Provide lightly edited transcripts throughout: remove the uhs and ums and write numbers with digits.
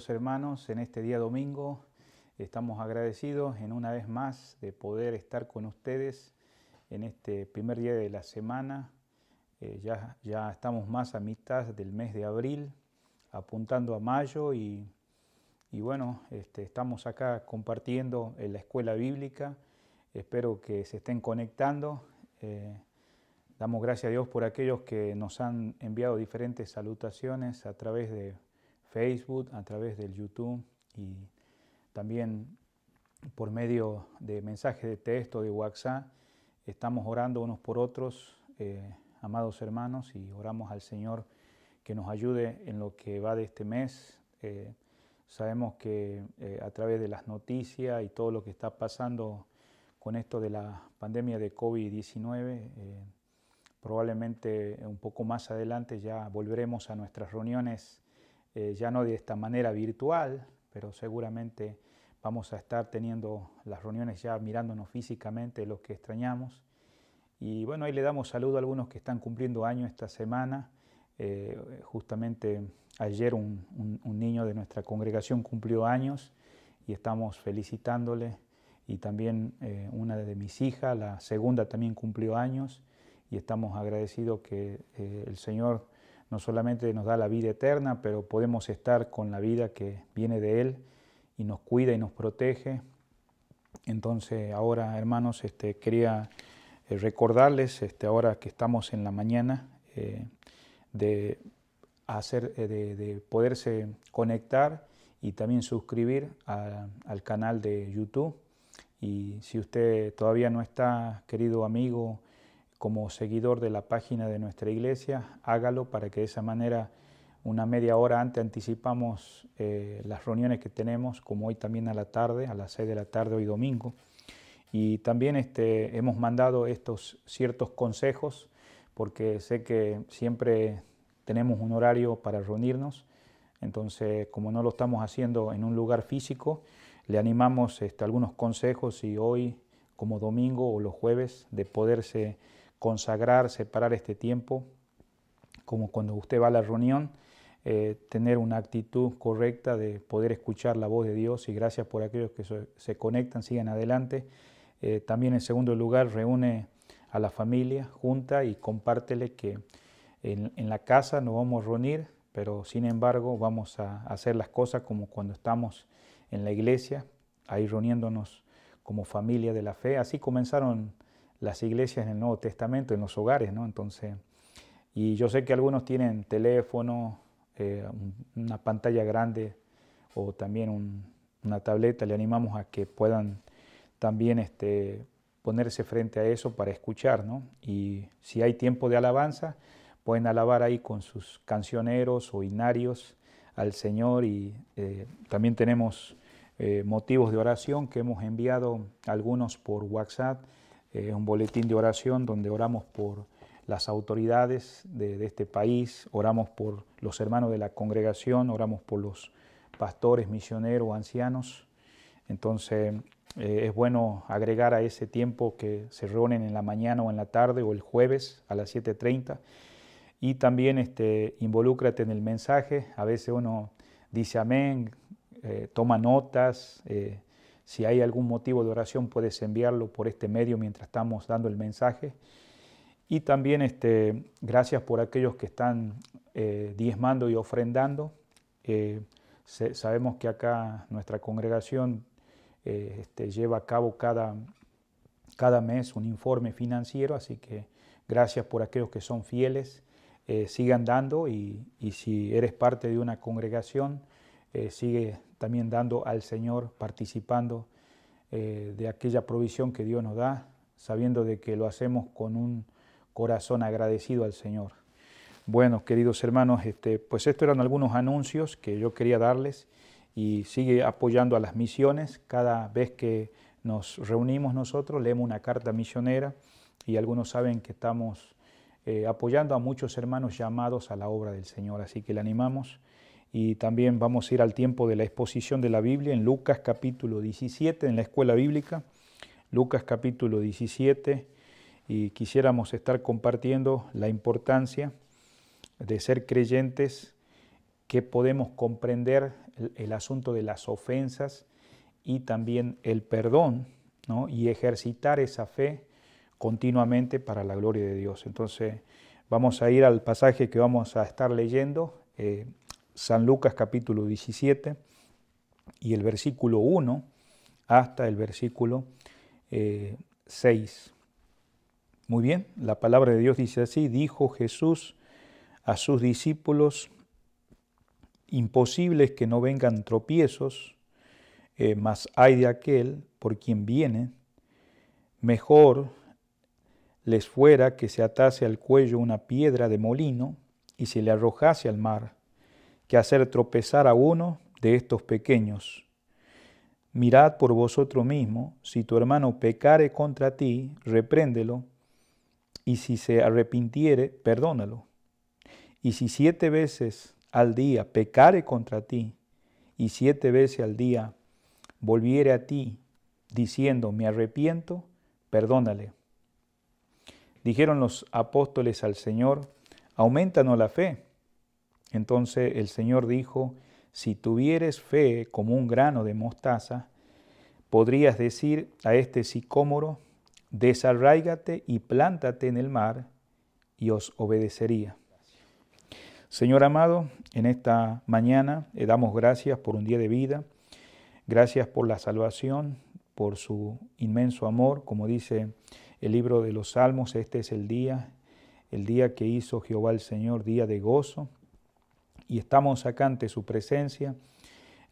queridos hermanos, en este día domingo estamos agradecidos en una vez más de poder estar con ustedes en este primer día de la semana. Ya estamos más a mitad del mes de abril, apuntando a mayo y bueno, estamos acá compartiendo en la escuela bíblica. Espero que se estén conectando. Damos gracias a Dios por aquellos que nos han enviado diferentes salutaciones a través de Facebook, a través del YouTube y también por medio de mensajes de texto, de WhatsApp. Estamos orando unos por otros, amados hermanos, y oramos al Señor que nos ayude en lo que va de este mes. Sabemos que a través de las noticias y todo lo que está pasando con esto de la pandemia de COVID-19, probablemente un poco más adelante ya volveremos a nuestras reuniones, ya no de esta manera virtual, pero seguramente vamos a estar teniendo las reuniones ya mirándonos físicamente, los que extrañamos. Y bueno, ahí le damos saludo a algunos que están cumpliendo años esta semana. Justamente ayer un niño de nuestra congregación cumplió años y estamos felicitándole. Y también una de mis hijas, la segunda, también cumplió años. Y estamos agradecidos que el Señor no solamente nos da la vida eterna, pero podemos estar con la vida que viene de Él y nos cuida y nos protege. Entonces ahora, hermanos, quería recordarles, ahora que estamos en la mañana, de poderse conectar y también suscribir al canal de YouTube. Y si usted todavía no está, querido amigo, como seguidor de la página de nuestra iglesia, hágalo para que de esa manera una media hora antes anticipamos las reuniones que tenemos, como hoy también a la tarde, a las 6 de la tarde, hoy domingo. Y también hemos mandado estos ciertos consejos, porque sé que siempre tenemos un horario para reunirnos. Entonces, como no lo estamos haciendo en un lugar físico, le animamos algunos consejos y hoy, como domingo o los jueves, de poderse consagrar, separar este tiempo, como cuando usted va a la reunión, tener una actitud correcta de poder escuchar la voz de Dios. Y gracias por aquellos que se conectan, sigan adelante. También en segundo lugar, reúne a la familia junta y compártele que en la casa nos vamos a reunir, pero sin embargo vamos a hacer las cosas como cuando estamos en la iglesia, ahí reuniéndonos como familia de la fe. Así comenzaron las iglesias en el Nuevo Testamento, en los hogares, ¿no? Entonces, y yo sé que algunos tienen teléfono, una pantalla grande o también una tableta. Le animamos a que puedan también ponerse frente a eso para escuchar, ¿no? Y si hay tiempo de alabanza, pueden alabar ahí con sus cancioneros o himnarios al Señor. Y también tenemos motivos de oración que hemos enviado algunos por WhatsApp, un boletín de oración donde oramos por las autoridades de este país, oramos por los hermanos de la congregación, oramos por los pastores, misioneros, ancianos. Entonces es bueno agregar a ese tiempo que se reúnen en la mañana o en la tarde o el jueves a las 7:30. Y también involúcrate en el mensaje. A veces uno dice amén, toma notas. Si hay algún motivo de oración, puedes enviarlo por este medio mientras estamos dando el mensaje. Y también gracias por aquellos que están diezmando y ofrendando. Sabemos que acá nuestra congregación lleva a cabo cada mes un informe financiero, así que gracias por aquellos que son fieles. Sigan dando y si eres parte de una congregación, sigue también dando al Señor, participando de aquella provisión que Dios nos da, sabiendo de que lo hacemos con un corazón agradecido al Señor. Bueno, queridos hermanos, pues estos eran algunos anuncios que yo quería darles, y sigue apoyando a las misiones. Cada vez que nos reunimos nosotros, leemos una carta misionera, y algunos saben que estamos apoyando a muchos hermanos llamados a la obra del Señor, así que le animamos. Y también vamos a ir al tiempo de la exposición de la Biblia en Lucas capítulo 17, en la escuela bíblica, Lucas capítulo 17, y quisiéramos estar compartiendo la importancia de ser creyentes que podemos comprender el asunto de las ofensas y también el perdón, ¿no? Y ejercitar esa fe continuamente para la gloria de Dios. Entonces vamos a ir al pasaje que vamos a estar leyendo, San Lucas capítulo 17 y el versículo 1 hasta el versículo 6. Muy bien, la palabra de Dios dice así: dijo Jesús a sus discípulos, imposible es que no vengan tropiezos, mas hay de aquel por quien viene, mejor les fuera que se atase al cuello una piedra de molino y se le arrojase al mar, que hacer tropezar a uno de estos pequeños. Mirad por vosotros mismos, si tu hermano pecare contra ti, repréndelo, y si se arrepintiere, perdónalo. Y si 7 veces al día pecare contra ti, y 7 veces al día volviere a ti, diciendo, me arrepiento, perdónale. Dijeron los apóstoles al Señor, aumentanos la fe. Entonces el Señor dijo, si tuvieres fe como un grano de mostaza, podrías decir a este sicómoro, desarráigate y plántate en el mar, y os obedecería. Señor amado, en esta mañana le damos gracias por un día de vida, gracias por la salvación, por su inmenso amor. Como dice el libro de los Salmos, este es el día que hizo Jehová el Señor, día de gozo. Y estamos acá ante su presencia,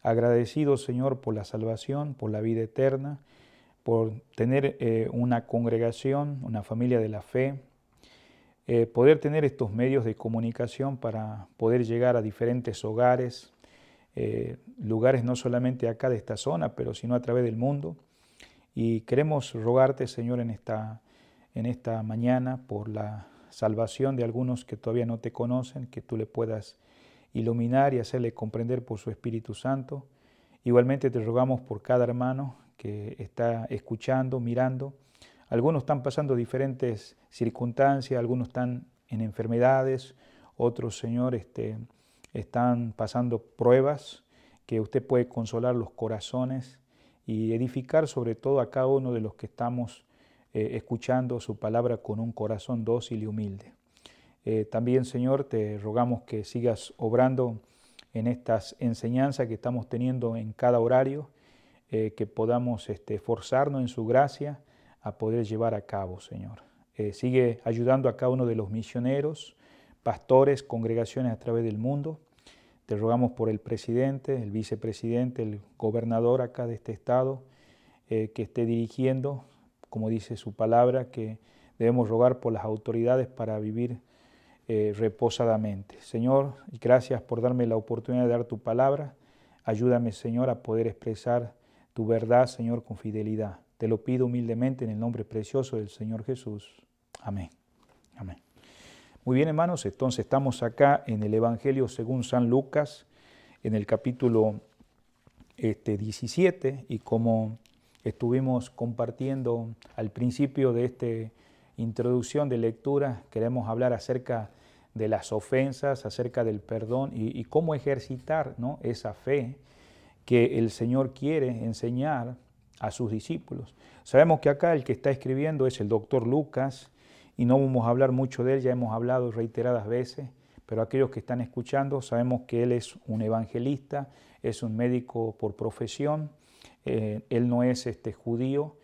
agradecidos, Señor, por la salvación, por la vida eterna, por tener una congregación, una familia de la fe, poder tener estos medios de comunicación para poder llegar a diferentes hogares, lugares no solamente acá de esta zona, pero sino a través del mundo. Y queremos rogarte, Señor, en esta mañana por la salvación de algunos que todavía no te conocen, que tú le puedas iluminar y hacerle comprender por su Espíritu Santo. Igualmente te rogamos por cada hermano que está escuchando, mirando. Algunos están pasando diferentes circunstancias, algunos están en enfermedades, otros, Señor, están pasando pruebas, que usted puede consolar los corazones y edificar sobre todo a cada uno de los que estamos escuchando su palabra con un corazón dócil y humilde. También, Señor, te rogamos que sigas obrando en estas enseñanzas que estamos teniendo en cada horario, que podamos esforzarnos en su gracia a poder llevar a cabo, Señor. Sigue ayudando a cada uno de los misioneros, pastores, congregaciones a través del mundo. Te rogamos por el presidente, el vicepresidente, el gobernador acá de este estado, que esté dirigiendo, como dice su palabra, que debemos rogar por las autoridades para vivir reposadamente. Señor, gracias por darme la oportunidad de dar tu palabra. Ayúdame, Señor, a poder expresar tu verdad, Señor, con fidelidad. Te lo pido humildemente en el nombre precioso del Señor Jesús. Amén. Amén. Muy bien, hermanos, entonces estamos acá en el Evangelio según San Lucas, en el capítulo 17, y como estuvimos compartiendo al principio de esta introducción de lectura, queremos hablar acerca de las ofensas, acerca del perdón y cómo ejercitar, ¿no?, esa fe que el Señor quiere enseñar a sus discípulos. Sabemos que acá el que está escribiendo es el doctor Lucas y no vamos a hablar mucho de él, ya hemos hablado reiteradas veces, pero aquellos que están escuchando sabemos que él es un evangelista, es un médico por profesión, él no es judío,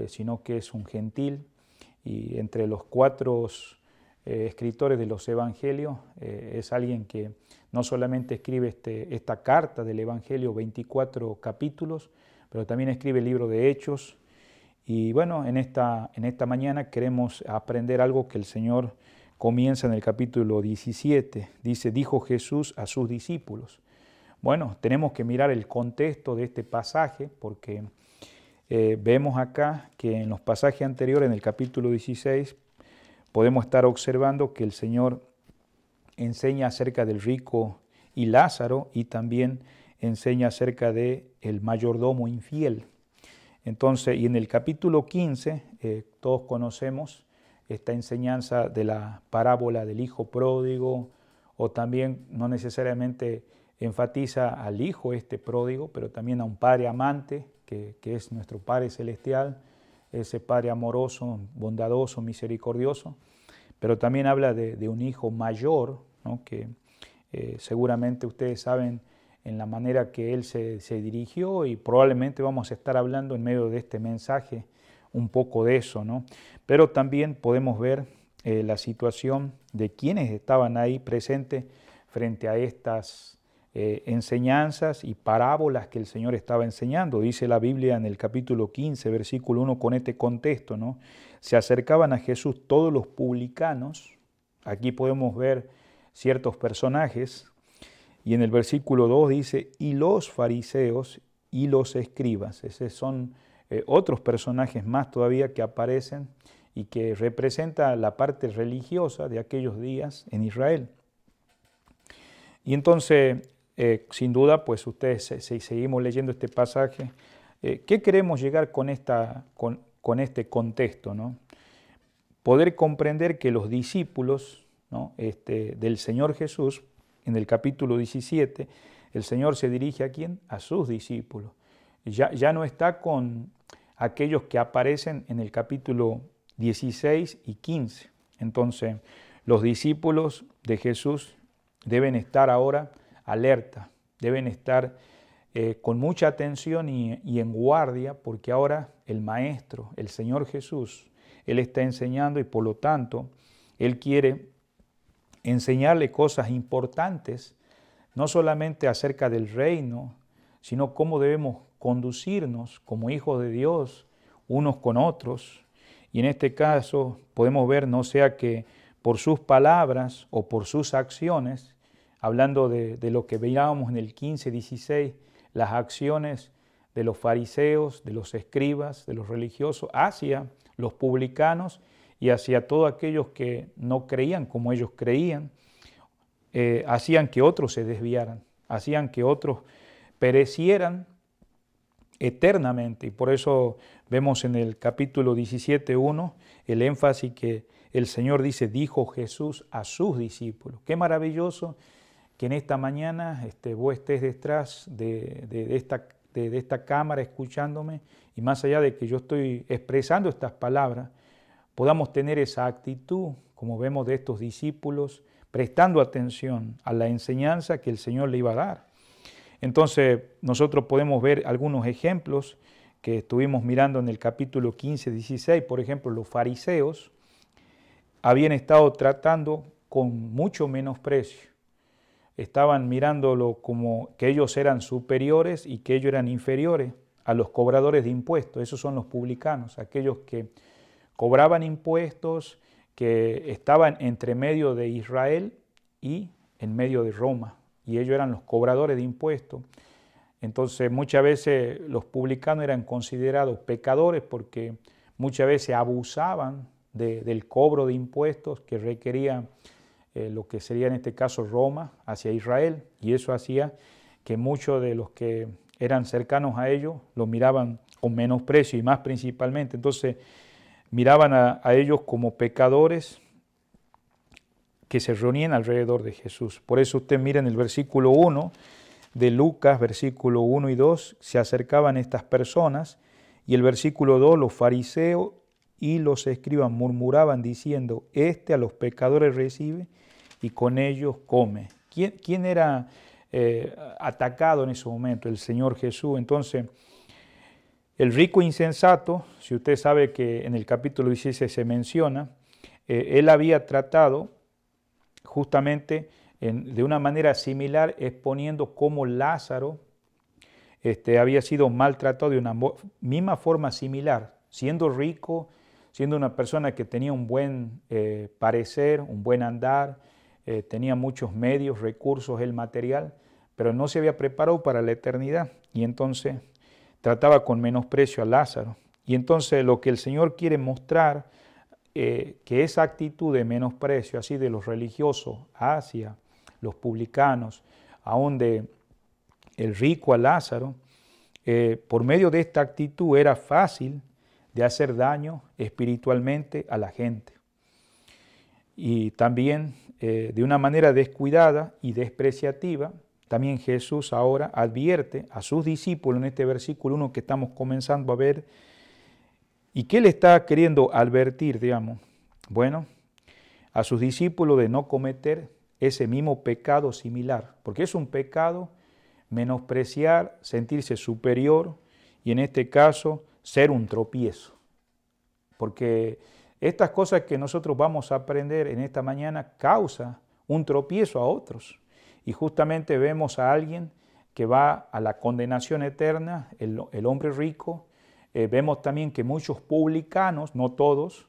sino que es un gentil, y entre los 4 escritores de los evangelios es alguien que no solamente escribe esta carta del evangelio, 24 capítulos, pero también escribe el libro de Hechos. Y bueno, en esta mañana queremos aprender algo que el Señor comienza en el capítulo 17. Dice, dijo Jesús a sus discípulos. Bueno, tenemos que mirar el contexto de este pasaje porque vemos acá que en los pasajes anteriores, en el capítulo 16, podemos estar observando que el Señor enseña acerca del rico y Lázaro y también enseña acerca del mayordomo infiel. Entonces, y en el capítulo 15, todos conocemos esta enseñanza de la parábola del hijo pródigo, o también no necesariamente enfatiza al Hijo pródigo, pero también a un Padre amante, que es nuestro Padre Celestial, ese Padre amoroso, bondadoso, misericordioso, pero también habla de un Hijo mayor, ¿no? Que seguramente ustedes saben en la manera que Él se dirigió, y probablemente vamos a estar hablando en medio de este mensaje un poco de eso, ¿no? Pero también podemos ver la situación de quienes estaban ahí presentes frente a estas enseñanzas y parábolas que el Señor estaba enseñando. Dice la Biblia en el capítulo 15, versículo 1, con este contexto, ¿no? Se acercaban a Jesús todos los publicanos. Aquí podemos ver ciertos personajes. Y en el versículo 2 dice, y los fariseos y los escribas. Esos son otros personajes más todavía que aparecen y que representan la parte religiosa de aquellos días en Israel. Y entonces, sin duda, pues ustedes, si seguimos leyendo este pasaje, ¿qué queremos llegar con este contexto, ¿no? Poder comprender que los discípulos, ¿no? Del Señor Jesús, en el capítulo 17, el Señor se dirige ¿a quién? A sus discípulos. Ya no está con aquellos que aparecen en el capítulo 16 y 15. Entonces, los discípulos de Jesús deben estar ahora alerta, deben estar con mucha atención y en guardia, porque ahora el Maestro, el Señor Jesús, Él está enseñando y por lo tanto Él quiere enseñarle cosas importantes, no solamente acerca del reino, sino cómo debemos conducirnos como hijos de Dios unos con otros. Y en este caso podemos ver, no sea que por sus palabras o por sus acciones, hablando de lo que veíamos en el 15, 16, las acciones de los fariseos, de los escribas, de los religiosos, hacia los publicanos y hacia todos aquellos que no creían como ellos creían, hacían que otros se desviaran, hacían que otros perecieran eternamente. Y por eso vemos en el capítulo 17:1 el énfasis que el Señor dice, dijo Jesús a sus discípulos. Qué maravilloso que en esta mañana vos estés detrás de esta cámara escuchándome, y más allá de que yo estoy expresando estas palabras, podamos tener esa actitud, como vemos de estos discípulos, prestando atención a la enseñanza que el Señor le iba a dar. Entonces, nosotros podemos ver algunos ejemplos que estuvimos mirando en el capítulo 15, 16. Por ejemplo, los fariseos habían estado tratando con mucho menosprecio. Estaban mirándolo como que ellos eran superiores y que ellos eran inferiores a los cobradores de impuestos. Esos son los publicanos, aquellos que cobraban impuestos, que estaban entre medio de Israel y en medio de Roma, y ellos eran los cobradores de impuestos. Entonces muchas veces los publicanos eran considerados pecadores porque muchas veces abusaban del cobro de impuestos que requería lo que sería en este caso Roma hacia Israel, y eso hacía que muchos de los que eran cercanos a ellos los miraban con menosprecio, y más principalmente, entonces miraban a ellos como pecadores que se reunían alrededor de Jesús. Por eso usted mira en el versículo 1 de Lucas, versículo 1 y 2, se acercaban estas personas, y el versículo 2, los fariseos y los escribas murmuraban diciendo, a los pecadores recibe y con ellos come. ¿Quién era atacado en ese momento? El Señor Jesús. Entonces, el rico insensato, si usted sabe que en el capítulo 16 se menciona, él había tratado justamente de una manera similar, exponiendo cómo Lázaro había sido maltratado de una misma forma similar, siendo rico, siendo una persona que tenía un buen parecer, un buen andar, tenía muchos medios, recursos, el material, pero no se había preparado para la eternidad, y entonces trataba con menosprecio a Lázaro. Y entonces lo que el Señor quiere mostrar, que esa actitud de menosprecio, así de los religiosos hacia los publicanos, aún de el rico a Lázaro, por medio de esta actitud era fácil de hacer daño espiritualmente a la gente. Y también de una manera descuidada y despreciativa, también Jesús ahora advierte a sus discípulos en este versículo 1 que estamos comenzando a ver. ¿Y qué le está queriendo advertir, digamos? Bueno, a sus discípulos de no cometer ese mismo pecado similar, porque es un pecado menospreciar, sentirse superior y en este caso ser un tropiezo. Porque estas cosas que nosotros vamos a aprender en esta mañana causa un tropiezo a otros. Y justamente vemos a alguien que va a la condenación eterna, el hombre rico. Vemos también que muchos publicanos, no todos,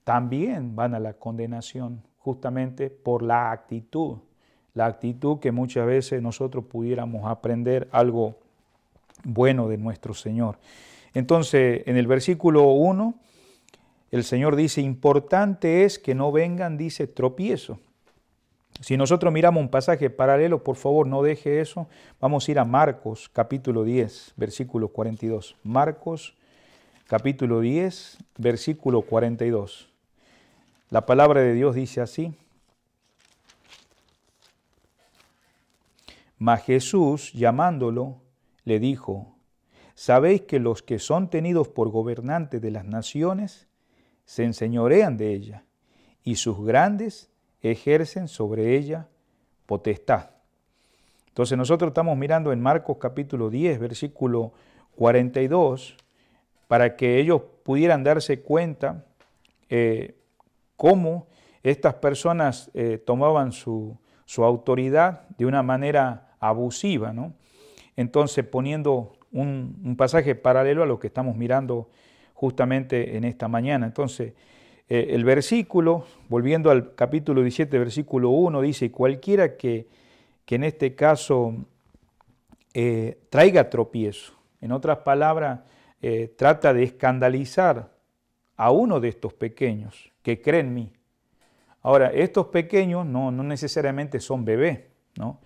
también van a la condenación justamente por la actitud que muchas veces nosotros pudiéramos aprender algo bueno de nuestro Señor. Entonces, en el versículo 1, el Señor dice, importante es que no vengan, dice, tropiezo. Si nosotros miramos un pasaje paralelo, por favor, no deje eso. Vamos a ir a Marcos, capítulo 10, versículo 42. Marcos, capítulo 10, versículo 42. La palabra de Dios dice así. Mas Jesús, llamándolo, le dijo, ¿sabéis que los que son tenidos por gobernantes de las naciones se enseñorean de ella, y sus grandes ejercen sobre ella potestad? Entonces nosotros estamos mirando en Marcos capítulo 10, versículo 42, para que ellos pudieran darse cuenta cómo estas personas tomaban su autoridad de una manera abusiva, ¿no? Entonces poniendo un pasaje paralelo a lo que estamos mirando justamente en esta mañana. Entonces el versículo, volviendo al capítulo 17, versículo 1, dice, cualquiera que en este caso traiga tropiezo, en otras palabras, trata de escandalizar a uno de estos pequeños que cree en mí. Ahora, estos pequeños no necesariamente son bebés, ¿no?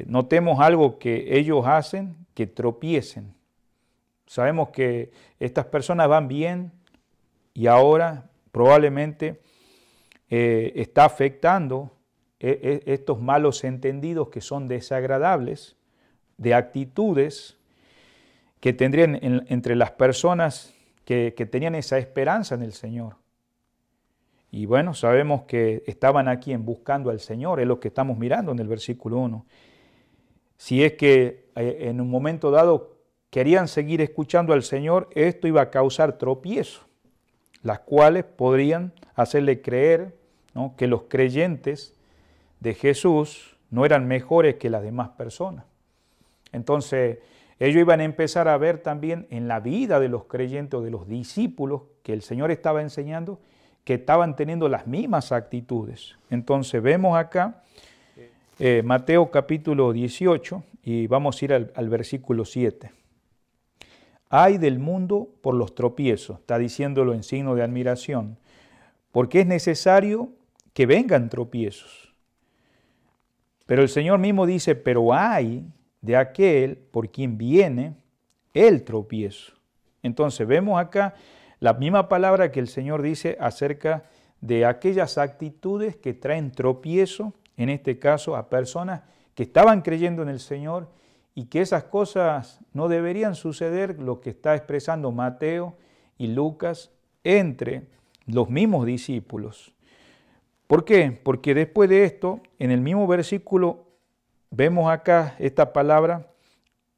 Notemos algo que ellos hacen, que tropiecen. Sabemos que estas personas van bien y ahora probablemente está afectando estos malos entendidos que son desagradables, de actitudes que tendrían entre las personas que tenían esa esperanza en el Señor. Y bueno, sabemos que estaban aquí buscando al Señor, es lo que estamos mirando en el versículo 1. Si es que en un momento dado querían seguir escuchando al Señor, esto iba a causar tropiezo, las cuales podrían hacerle creer, ¿no?, que los creyentes de Jesús no eran mejores que las demás personas. Entonces, ellos iban a empezar a ver también en la vida de los creyentes o de los discípulos que el Señor estaba enseñando, que estaban teniendo las mismas actitudes. Entonces vemos acá Mateo capítulo 18 y vamos a ir al versículo 7. Ay del mundo por los tropiezos, está diciéndolo en signo de admiración, porque es necesario que vengan tropiezos. Pero el Señor mismo dice, pero ay de aquel por quien viene el tropiezo. Entonces vemos acá la misma palabra que el Señor dice acerca de aquellas actitudes que traen tropiezo, en este caso a personas que estaban creyendo en el Señor y que esas cosas no deberían suceder, lo que está expresando Mateo y Lucas entre los mismos discípulos. ¿Por qué? Porque después de esto, en el mismo versículo, vemos acá esta palabra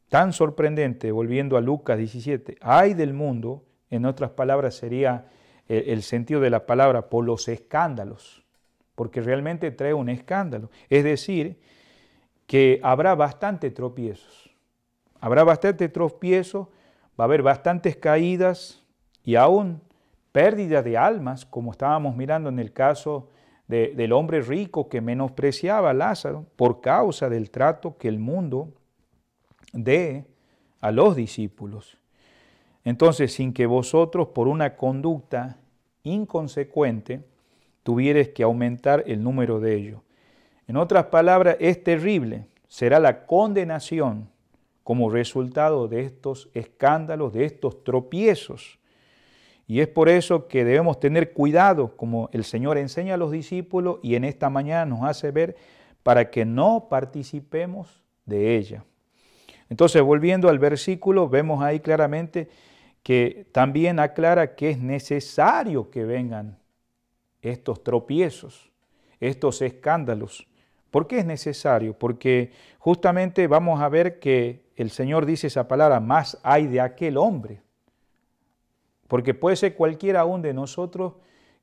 tan sorprendente, volviendo a Lucas 17, ay del mundo. En otras palabras sería el sentido de la palabra por los escándalos, porque realmente trae un escándalo. Es decir, que habrá bastante tropiezos. Habrá bastante tropiezos, va a haber bastantes caídas y aún pérdida de almas, como estábamos mirando en el caso del hombre rico que menospreciaba a Lázaro por causa del trato que el mundo dé a los discípulos. Entonces, sin que vosotros por una conducta inconsecuente tuvierais que aumentar el número de ellos. En otras palabras, es terrible, será la condenación como resultado de estos escándalos, de estos tropiezos. Y es por eso que debemos tener cuidado, como el Señor enseña a los discípulos y en esta mañana nos hace ver, para que no participemos de ella. Entonces, volviendo al versículo, vemos ahí claramente que también aclara que es necesario que vengan estos tropiezos, estos escándalos. ¿Por qué es necesario? Porque justamente vamos a ver que el Señor dice esa palabra, más hay de aquel hombre. Porque puede ser cualquiera aún de nosotros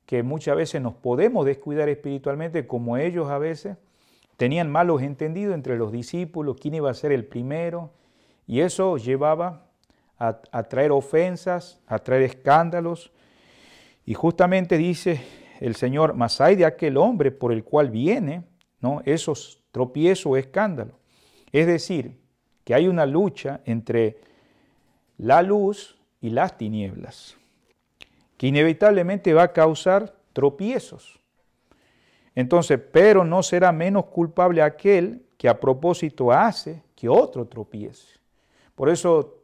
que muchas veces nos podemos descuidar espiritualmente, como ellos a veces tenían malos entendidos entre los discípulos, quién iba a ser el primero, y eso llevaba a traer ofensas, a traer escándalos. Y justamente dice el Señor, mas hay de aquel hombre por el cual viene, ¿no?, esos tropiezos o escándalos. Es decir, que hay una lucha entre la luz y las tinieblas, que inevitablemente va a causar tropiezos. Entonces, pero no será menos culpable aquel que a propósito hace que otro tropiece. Por eso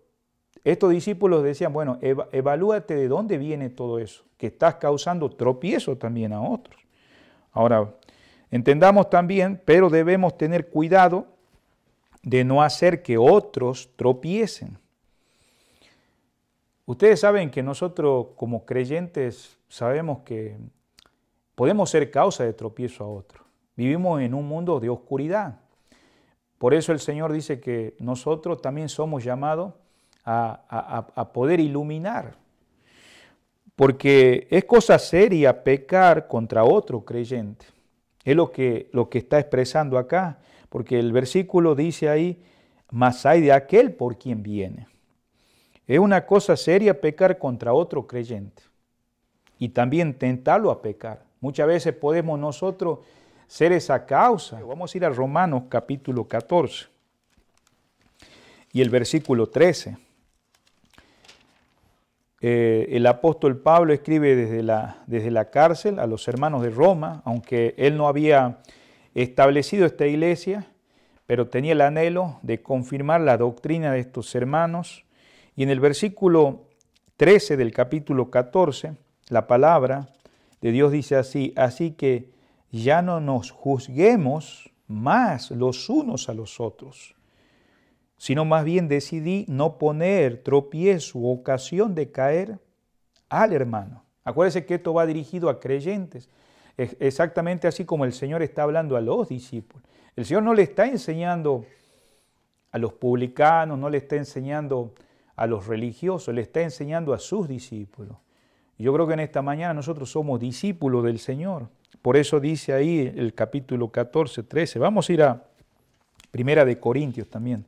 estos discípulos decían, bueno, evalúate de dónde viene todo eso, que estás causando tropiezo también a otros. Ahora, entendamos también, pero debemos tener cuidado de no hacer que otros tropiecen. Ustedes saben que nosotros como creyentes sabemos que podemos ser causa de tropiezo a otros. Vivimos en un mundo de oscuridad. Por eso el Señor dice que nosotros también somos llamados a poder iluminar. Porque es cosa seria pecar contra otro creyente. Es lo que está expresando acá. Porque el versículo dice ahí, mas hay de aquel por quien viene. Es una cosa seria pecar contra otro creyente. Y también tentarlo a pecar. Muchas veces podemos nosotros ser esa causa. Vamos a ir a Romanos capítulo 14 y el versículo 13. El apóstol Pablo escribe desde la cárcel a los hermanos de Roma, aunque él no había establecido esta iglesia, pero tenía el anhelo de confirmar la doctrina de estos hermanos. Y en el versículo 13 del capítulo 14, la palabra de Dios dice así, así que ya no nos juzguemos más los unos a los otros, sino más bien decidí no poner tropiezo u ocasión de caer al hermano. Acuérdense que esto va dirigido a creyentes, exactamente así como el Señor está hablando a los discípulos. El Señor no le está enseñando a los publicanos, no le está enseñando a los religiosos, le está enseñando a sus discípulos. Yo creo que en esta mañana nosotros somos discípulos del Señor. Por eso dice ahí el capítulo 14, 13. Vamos a ir a Primera de Corintios también.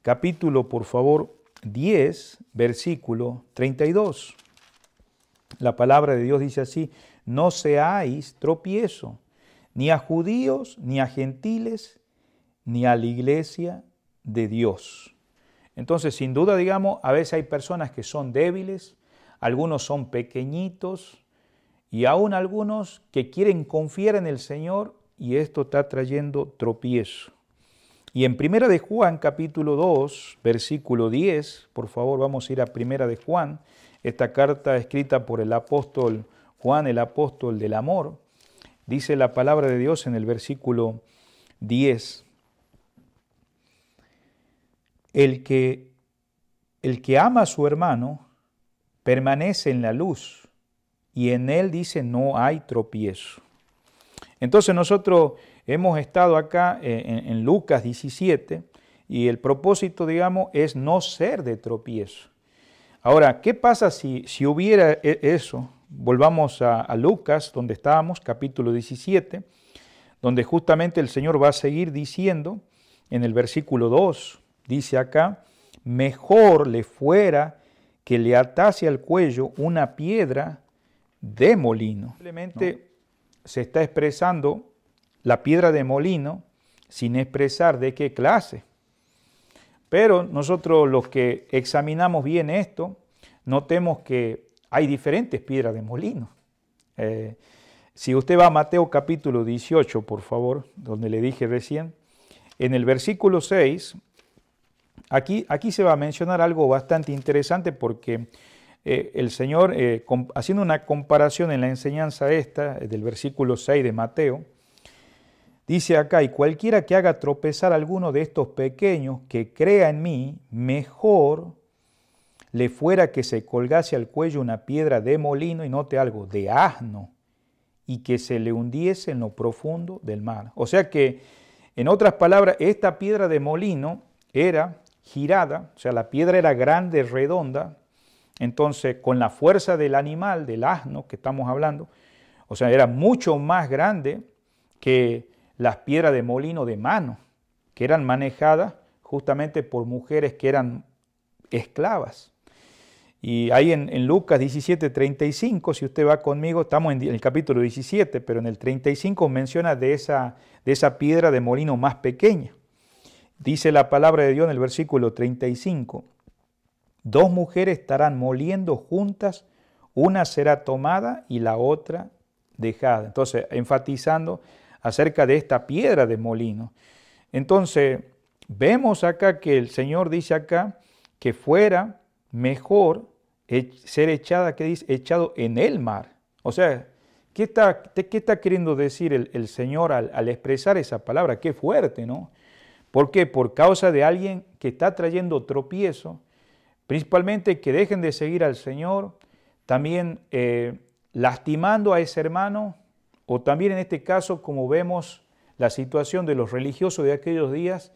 Capítulo, por favor, 10, versículo 32. La palabra de Dios dice así, no seáis tropiezo, ni a judíos, ni a gentiles, ni a la iglesia de Dios. Entonces, sin duda, digamos, a veces hay personas que son débiles, algunos son pequeñitos y aún algunos que quieren confiar en el Señor y esto está trayendo tropiezo. Y en Primera de Juan, capítulo 2, versículo 10, por favor vamos a ir a Primera de Juan, esta carta escrita por el apóstol Juan, el apóstol del amor, dice la palabra de Dios en el versículo 10, el que ama a su hermano, permanece en la luz y en él dice no hay tropiezo. Entonces nosotros hemos estado acá en Lucas 17 y el propósito, digamos, es no ser de tropiezo. Ahora, ¿qué pasa si hubiera eso? Volvamos a Lucas, donde estábamos, capítulo 17, donde justamente el Señor va a seguir diciendo en el versículo 2, dice acá, mejor le fuera que le atase al cuello una piedra de molino. Simplemente se está expresando la piedra de molino sin expresar de qué clase. Pero nosotros los que examinamos bien esto, notemos que hay diferentes piedras de molino. Si usted va a Mateo capítulo 18, por favor, donde le dije recién, en el versículo 6, aquí se va a mencionar algo bastante interesante porque el Señor, haciendo una comparación en la enseñanza esta, del versículo 6 de Mateo, Dice acá, y cualquiera que haga tropezar a alguno de estos pequeños que crea en mí, mejor le fuera que se colgase al cuello una piedra de molino, y note algo, de asno, y que se le hundiese en lo profundo del mar. O sea que, en otras palabras, esta piedra de molino era girada, o sea, la piedra era grande, redonda, entonces con la fuerza del animal, del asno que estamos hablando, o sea, era mucho más grande que las piedras de molino de mano, que eran manejadas justamente por mujeres que eran esclavas. Y ahí en Lucas 17:35, si usted va conmigo, estamos en el capítulo 17, pero en el 35 menciona de esa piedra de molino más pequeña. Dice la palabra de Dios en el versículo 35, 2 mujeres estarán moliendo juntas, una será tomada y la otra dejada. Entonces, enfatizando acerca de esta piedra de molino. Entonces, vemos acá que el Señor dice acá que fuera mejor ser echada, ¿qué dice? Echado en el mar. O sea, ¿qué está queriendo decir el Señor al expresar esa palabra? Qué fuerte, ¿no? ¿Por qué? Por causa de alguien que está trayendo tropiezo, principalmente que dejen de seguir al Señor, también lastimando a ese hermano, o también en este caso, como vemos la situación de los religiosos de aquellos días,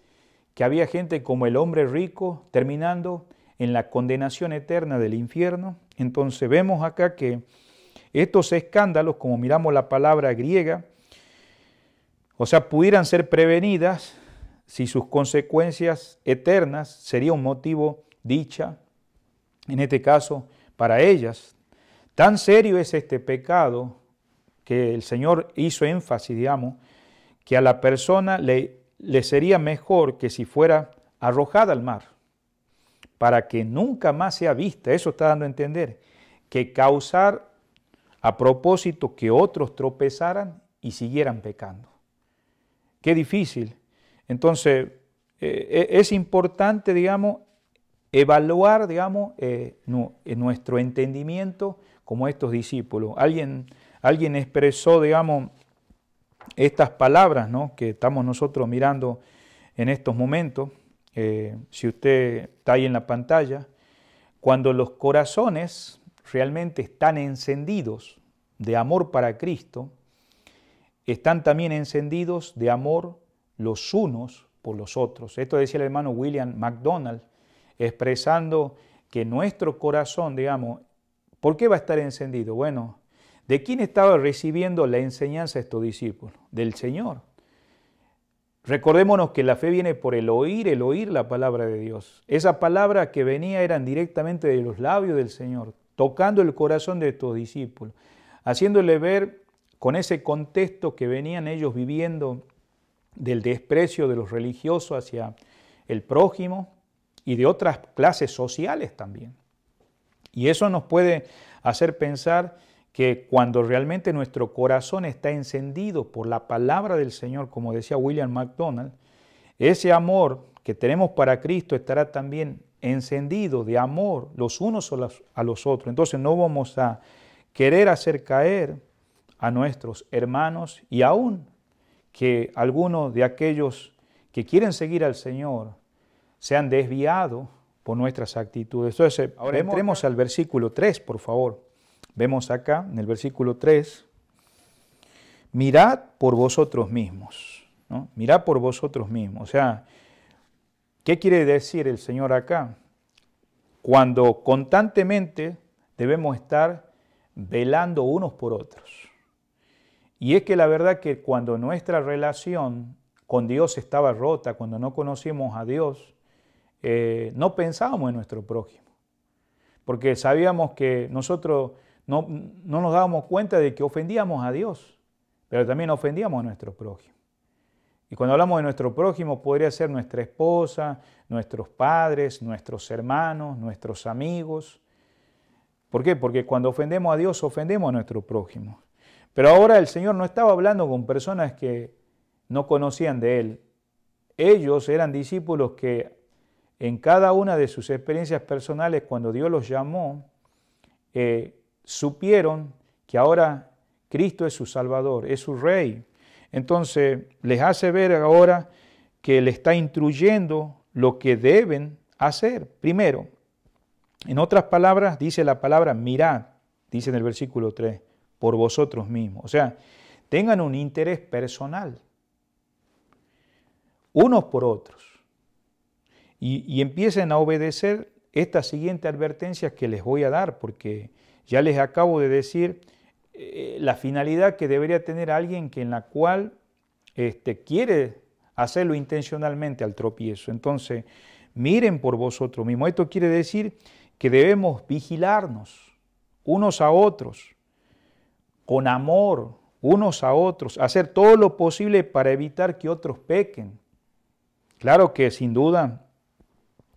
que había gente como el hombre rico terminando en la condenación eterna del infierno. Entonces vemos acá que estos escándalos, como miramos la palabra griega, o sea, pudieran ser prevenidas si sus consecuencias eternas sería un motivo dicha, en este caso, para ellas. Tan serio es este pecado que el Señor hizo énfasis, digamos, que a la persona le sería mejor que si fuera arrojada al mar, para que nunca más sea vista. Eso está dando a entender, que causar a propósito que otros tropezaran y siguieran pecando. Qué difícil. Entonces, es importante, digamos, evaluar, digamos, nuestro entendimiento como estos discípulos. Alguien expresó, digamos, estas palabras, ¿no?, que estamos nosotros mirando en estos momentos. Si usted está ahí en la pantalla, cuando los corazones realmente están encendidos de amor para Cristo, están también encendidos de amor los unos por los otros. Esto decía el hermano William MacDonald, expresando que nuestro corazón, digamos, ¿por qué va a estar encendido? Bueno, ¿de quién estaba recibiendo la enseñanza estos discípulos? Del Señor. Recordémonos que la fe viene por el oír la palabra de Dios. Esa palabra que venía eran directamente de los labios del Señor, tocando el corazón de estos discípulos, haciéndole ver con ese contexto que venían ellos viviendo del desprecio de los religiosos hacia el prójimo y de otras clases sociales también. Y eso nos puede hacer pensar que cuando realmente nuestro corazón está encendido por la palabra del Señor, como decía William MacDonald, ese amor que tenemos para Cristo estará también encendido de amor los unos a los otros. Entonces no vamos a querer hacer caer a nuestros hermanos, y aún que algunos de aquellos que quieren seguir al Señor se han desviado por nuestras actitudes. Entonces, ahora entremos al versículo 3, por favor. Vemos acá, en el versículo 3, mirad por vosotros mismos, ¿no? Mirad por vosotros mismos. O sea, ¿qué quiere decir el Señor acá? Cuando constantemente debemos estar velando unos por otros. Y es que la verdad que cuando nuestra relación con Dios estaba rota, cuando no conocíamos a Dios, no pensábamos en nuestro prójimo, porque sabíamos que nosotros no nos dábamos cuenta de que ofendíamos a Dios, pero también ofendíamos a nuestro prójimo. Y cuando hablamos de nuestro prójimo, podría ser nuestra esposa, nuestros padres, nuestros hermanos, nuestros amigos. ¿Por qué? Porque cuando ofendemos a Dios, ofendemos a nuestro prójimo. Pero ahora el Señor no estaba hablando con personas que no conocían de Él. Ellos eran discípulos que en cada una de sus experiencias personales, cuando Dios los llamó, supieron que ahora Cristo es su Salvador, es su Rey. Entonces les hace ver ahora que le está instruyendo lo que deben hacer. Primero, en otras palabras, dice la palabra mirad, dice en el versículo 3, por vosotros mismos. O sea, tengan un interés personal, unos por otros, y empiecen a obedecer estas siguientes advertencias que les voy a dar, porque ya les acabo de decir la finalidad que debería tener alguien que en la cual quiere hacerlo intencionalmente al tropiezo. Entonces, miren por vosotros mismos. Esto quiere decir que debemos vigilarnos unos a otros, con amor, unos a otros, hacer todo lo posible para evitar que otros pequen. Claro que sin duda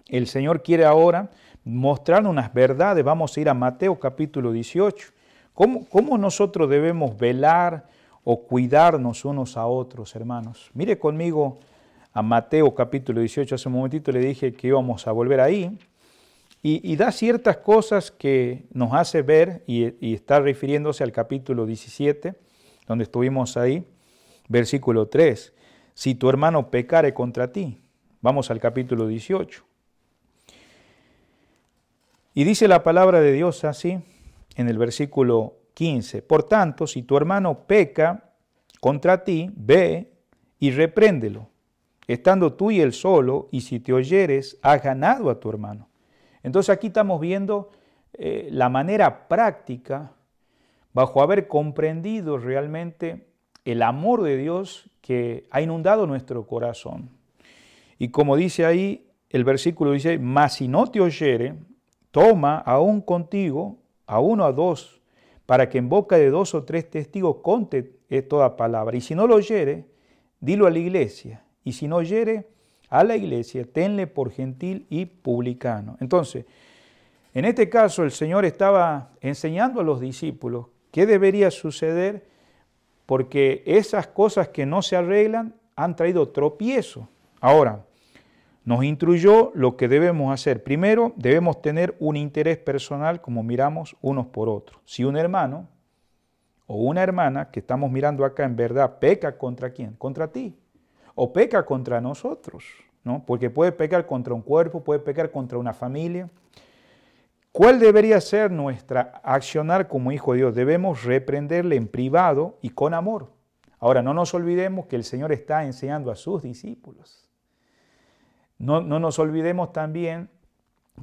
el Señor quiere ahora mostrarnos unas verdades. Vamos a ir a Mateo capítulo 18. ¿Cómo nosotros debemos velar o cuidarnos unos a otros, hermanos? Mire conmigo a Mateo capítulo 18. Hace un momentito le dije que íbamos a volver ahí. Y da ciertas cosas que nos hace ver, y está refiriéndose al capítulo 17, donde estuvimos ahí, versículo 3. Si tu hermano pecare contra ti. Vamos al capítulo 18. Y dice la palabra de Dios así, en el versículo 15. Por tanto, si tu hermano peca contra ti, ve y repréndelo, estando tú y él solo, y si te oyeres, has ganado a tu hermano. Entonces aquí estamos viendo la manera práctica, bajo haber comprendido realmente el amor de Dios que ha inundado nuestro corazón. Y como dice ahí el versículo, dice, mas si no te oyere, toma aún contigo a uno o a dos, para que en boca de 2 o 3 testigos conte toda palabra. Y si no lo oyere, dilo a la iglesia. Y si no oyere a la iglesia, tenle por gentil y publicano. Entonces, en este caso el Señor estaba enseñando a los discípulos qué debería suceder, porque esas cosas que no se arreglan han traído tropiezo. Ahora, nos instruyó lo que debemos hacer. Primero, debemos tener un interés personal, como miramos unos por otros. Si un hermano o una hermana que estamos mirando acá en verdad peca contra ¿quién? Contra ti. O peca contra nosotros, ¿no? Porque puede pecar contra un cuerpo, puede pecar contra una familia. ¿Cuál debería ser nuestra accionar como hijo de Dios? Debemos reprenderle en privado y con amor. Ahora, no nos olvidemos que el Señor está enseñando a sus discípulos. No nos olvidemos también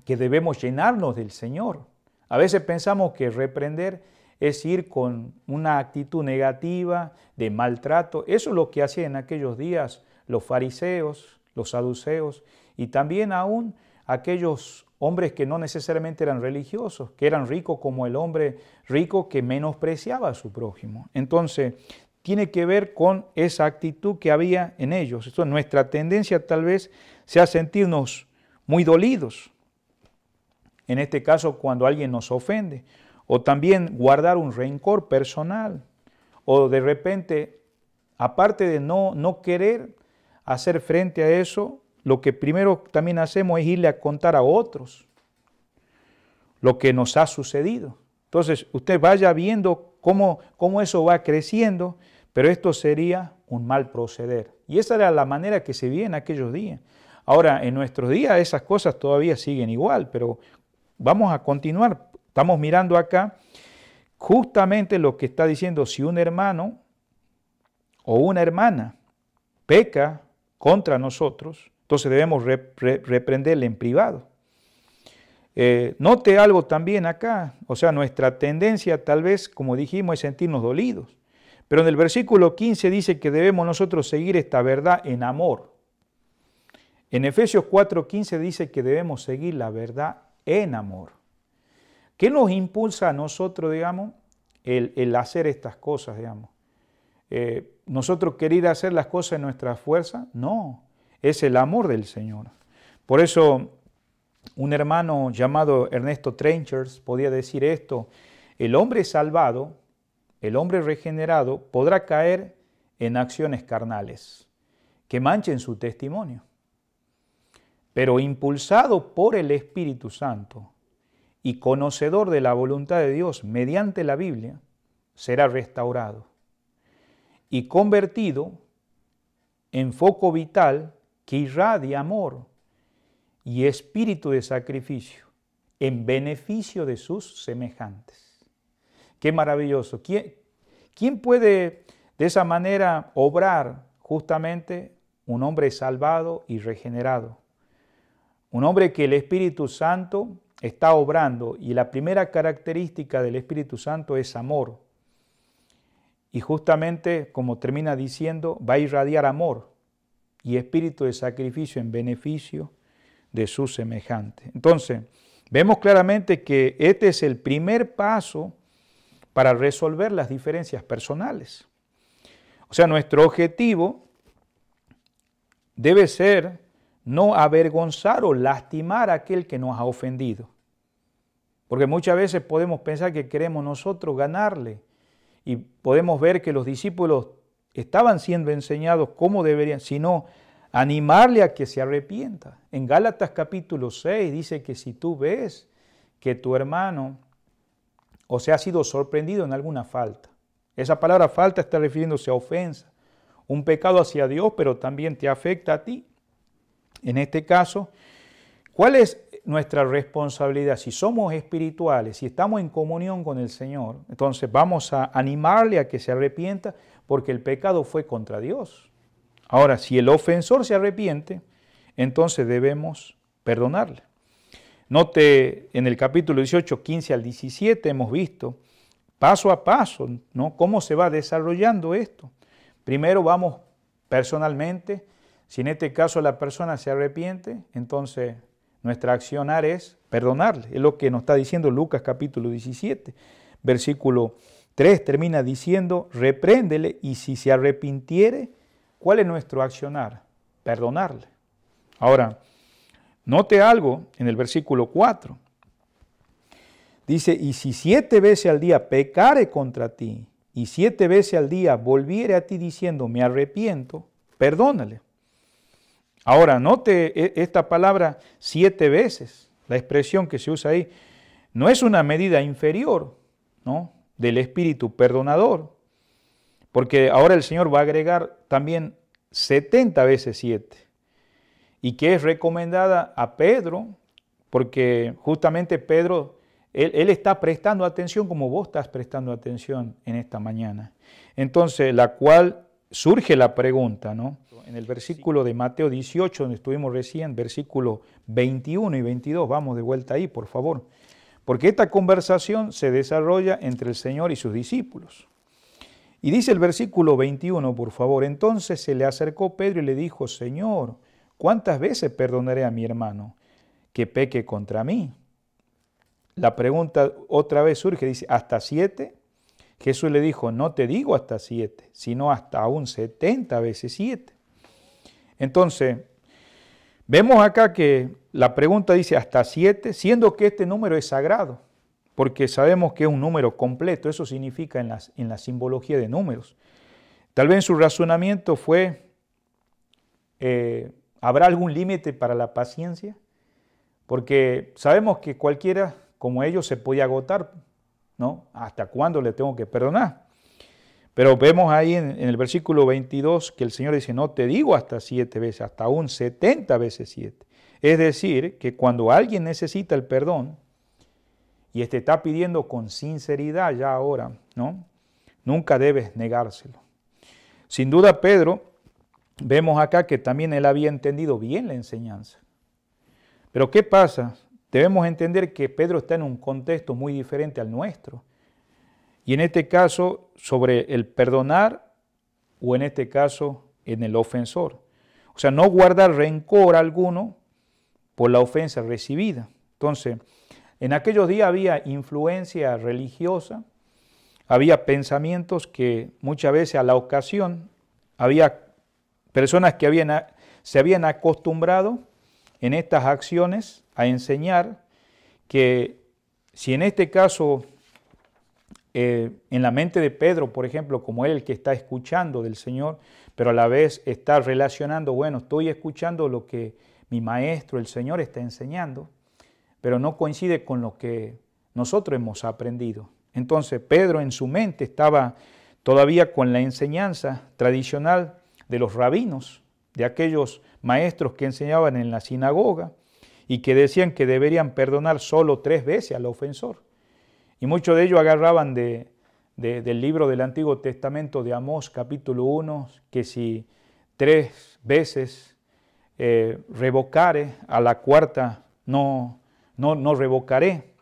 que debemos llenarnos del Señor. A veces pensamos que reprender es ir con una actitud negativa, de maltrato. Eso es lo que hacían en aquellos días los fariseos, los saduceos y también aún aquellos hombres que no necesariamente eran religiosos, que eran ricos como el hombre rico que menospreciaba a su prójimo. Entonces, tiene que ver con esa actitud que había en ellos. Esto, nuestra tendencia tal vez sea sentirnos muy dolidos. En este caso, cuando alguien nos ofende. O también guardar un rencor personal. O de repente, aparte de no querer hacer frente a eso, lo que primero también hacemos es irle a contar a otros lo que nos ha sucedido. Entonces, usted vaya viendo cómo eso va creciendo, pero esto sería un mal proceder. Y esa era la manera que se vivía en aquellos días. Ahora, en nuestros días esas cosas todavía siguen igual, pero vamos a continuar. Estamos mirando acá justamente lo que está diciendo, si un hermano o una hermana peca contra nosotros, entonces debemos reprenderle en privado. Note algo también acá, o sea, nuestra tendencia tal vez, como dijimos, es sentirnos dolidos. Pero en el versículo 15 dice que debemos nosotros seguir esta verdad en amor. En Efesios 4:15 dice que debemos seguir la verdad en amor. ¿Qué nos impulsa a nosotros, digamos, el hacer estas cosas, digamos? ¿Nosotros querer hacer las cosas en nuestra fuerza? No, es el amor del Señor. Por eso un hermano llamado Ernesto Trenchers podía decir esto: el hombre salvado, el hombre regenerado, podrá caer en acciones carnales que manchen su testimonio. Pero impulsado por el Espíritu Santo y conocedor de la voluntad de Dios mediante la Biblia, será restaurado. y convertido en foco vital que irradia amor y espíritu de sacrificio en beneficio de sus semejantes. Qué maravilloso. ¿Quién puede de esa manera obrar justamente? Un hombre salvado y regenerado. Un hombre que el Espíritu Santo está obrando, y la primera característica del Espíritu Santo es amor. Y justamente, como termina diciendo, va a irradiar amor y espíritu de sacrificio en beneficio de sus semejantes. Entonces, vemos claramente que este es el primer paso para resolver las diferencias personales. O sea, nuestro objetivo debe ser no avergonzar o lastimar a aquel que nos ha ofendido. Porque muchas veces podemos pensar que queremos nosotros ganarle y podemos ver que los discípulos estaban siendo enseñados cómo deberían, sino animarle a que se arrepienta. En Gálatas capítulo 6 dice que si tú ves que tu hermano o sea ha sido sorprendido en alguna falta, esa palabra falta está refiriéndose a ofensa, un pecado hacia Dios, pero también te afecta a ti. En este caso, ¿cuál es nuestra responsabilidad? Si somos espirituales, si estamos en comunión con el Señor, entonces vamos a animarle a que se arrepienta porque el pecado fue contra Dios. Ahora, si el ofensor se arrepiente, entonces debemos perdonarle. Note en el capítulo 18, 15 al 17 hemos visto paso a paso, ¿no?, cómo se va desarrollando esto. Primero vamos personalmente. Si en este caso la persona se arrepiente, entonces nuestra accionar es perdonarle. Es lo que nos está diciendo Lucas capítulo 17. Versículo 3 termina diciendo, repréndele y si se arrepintiere, ¿cuál es nuestro accionar? Perdonarle. Ahora, note algo en el versículo 4. Dice, y si 7 veces al día pecare contra ti, y 7 veces al día volviere a ti diciendo, me arrepiento, perdónale. Ahora, note esta palabra 7 veces, la expresión que se usa ahí, no es una medida inferior, ¿no?, del espíritu perdonador, porque ahora el Señor va a agregar también 70 veces 7, y que es recomendada a Pedro, porque justamente Pedro, él está prestando atención como vos estás prestando atención en esta mañana. Entonces, la cual surge la pregunta, ¿no? En el versículo de Mateo 18, donde estuvimos recién, versículo 21 y 22, vamos de vuelta ahí, por favor. Porque esta conversación se desarrolla entre el Señor y sus discípulos. Y dice el versículo 21, por favor, entonces se le acercó Pedro y le dijo, Señor, ¿cuántas veces perdonaré a mi hermano que peque contra mí? La pregunta otra vez surge, dice, ¿hasta 7? Jesús le dijo, no te digo hasta 7, sino hasta aún 70 veces 7. Entonces, vemos acá que la pregunta dice hasta 7, siendo que este número es sagrado, porque sabemos que es un número completo, eso significa en la simbología de números. Tal vez su razonamiento fue, ¿habrá algún límite para la paciencia? Porque sabemos que cualquiera como ellos se podía agotar, ¿no? ¿Hasta cuándo le tengo que perdonar? Pero vemos ahí en el versículo 22 que el Señor dice, no te digo hasta 7 veces, hasta aún 70 veces 7. Es decir, que cuando alguien necesita el perdón y te está pidiendo con sinceridad ya ahora, ¿no?, nunca debes negárselo. Sin duda Pedro, vemos acá que también él había entendido bien la enseñanza. Pero ¿qué pasa? Debemos entender que Pedro está en un contexto muy diferente al nuestro. Y en este caso, sobre el perdonar o en este caso, en el ofensor. O sea, no guardar rencor alguno por la ofensa recibida. Entonces, en aquellos días había influencia religiosa, había pensamientos que muchas veces a la ocasión, había personas que se habían acostumbrado en estas acciones a enseñar que si en este caso, en la mente de Pedro, por ejemplo, como él el que está escuchando del Señor, pero a la vez está relacionando, bueno, estoy escuchando lo que mi maestro, el Señor, está enseñando, pero no coincide con lo que nosotros hemos aprendido. Entonces Pedro en su mente estaba todavía con la enseñanza tradicional de los rabinos, de aquellos maestros que enseñaban en la sinagoga y que decían que deberían perdonar solo 3 veces al ofensor. Y muchos de ellos agarraban del libro del Antiguo Testamento de Amós, capítulo 1, que si 3 veces revocare, a la cuarta no revocaré.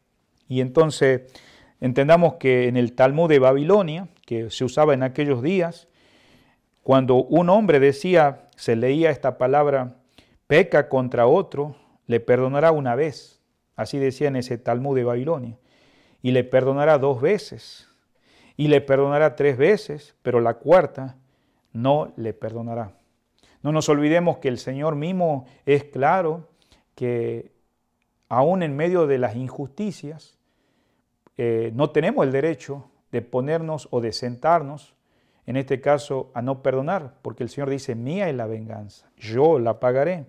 Y entonces entendamos que en el Talmud de Babilonia, que se usaba en aquellos días, cuando un hombre decía, se leía esta palabra, peca contra otro, le perdonará 1 vez. Así decía en ese Talmud de Babilonia. Y le perdonará 2 veces. Y le perdonará 3 veces, pero la cuarta no le perdonará. No nos olvidemos que el Señor mismo es claro que aún en medio de las injusticias, no tenemos el derecho de ponernos o de sentarnos, en este caso, a no perdonar, porque el Señor dice, mía es la venganza, yo la pagaré.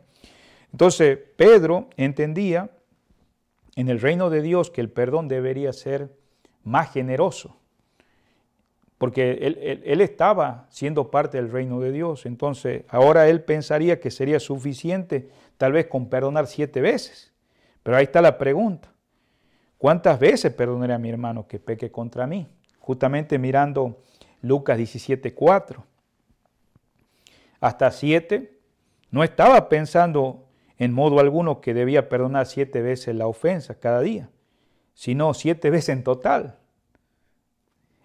Entonces, Pedro entendía en el reino de Dios que el perdón debería ser más generoso, porque él estaba siendo parte del reino de Dios. Entonces, ahora él pensaría que sería suficiente tal vez con perdonar 7 veces. Pero ahí está la pregunta. ¿Cuántas veces perdonaré a mi hermano que peque contra mí? Justamente mirando Lucas 17:4. Hasta 7, no estaba pensando en modo alguno que debía perdonar 7 veces la ofensa cada día, sino 7 veces en total.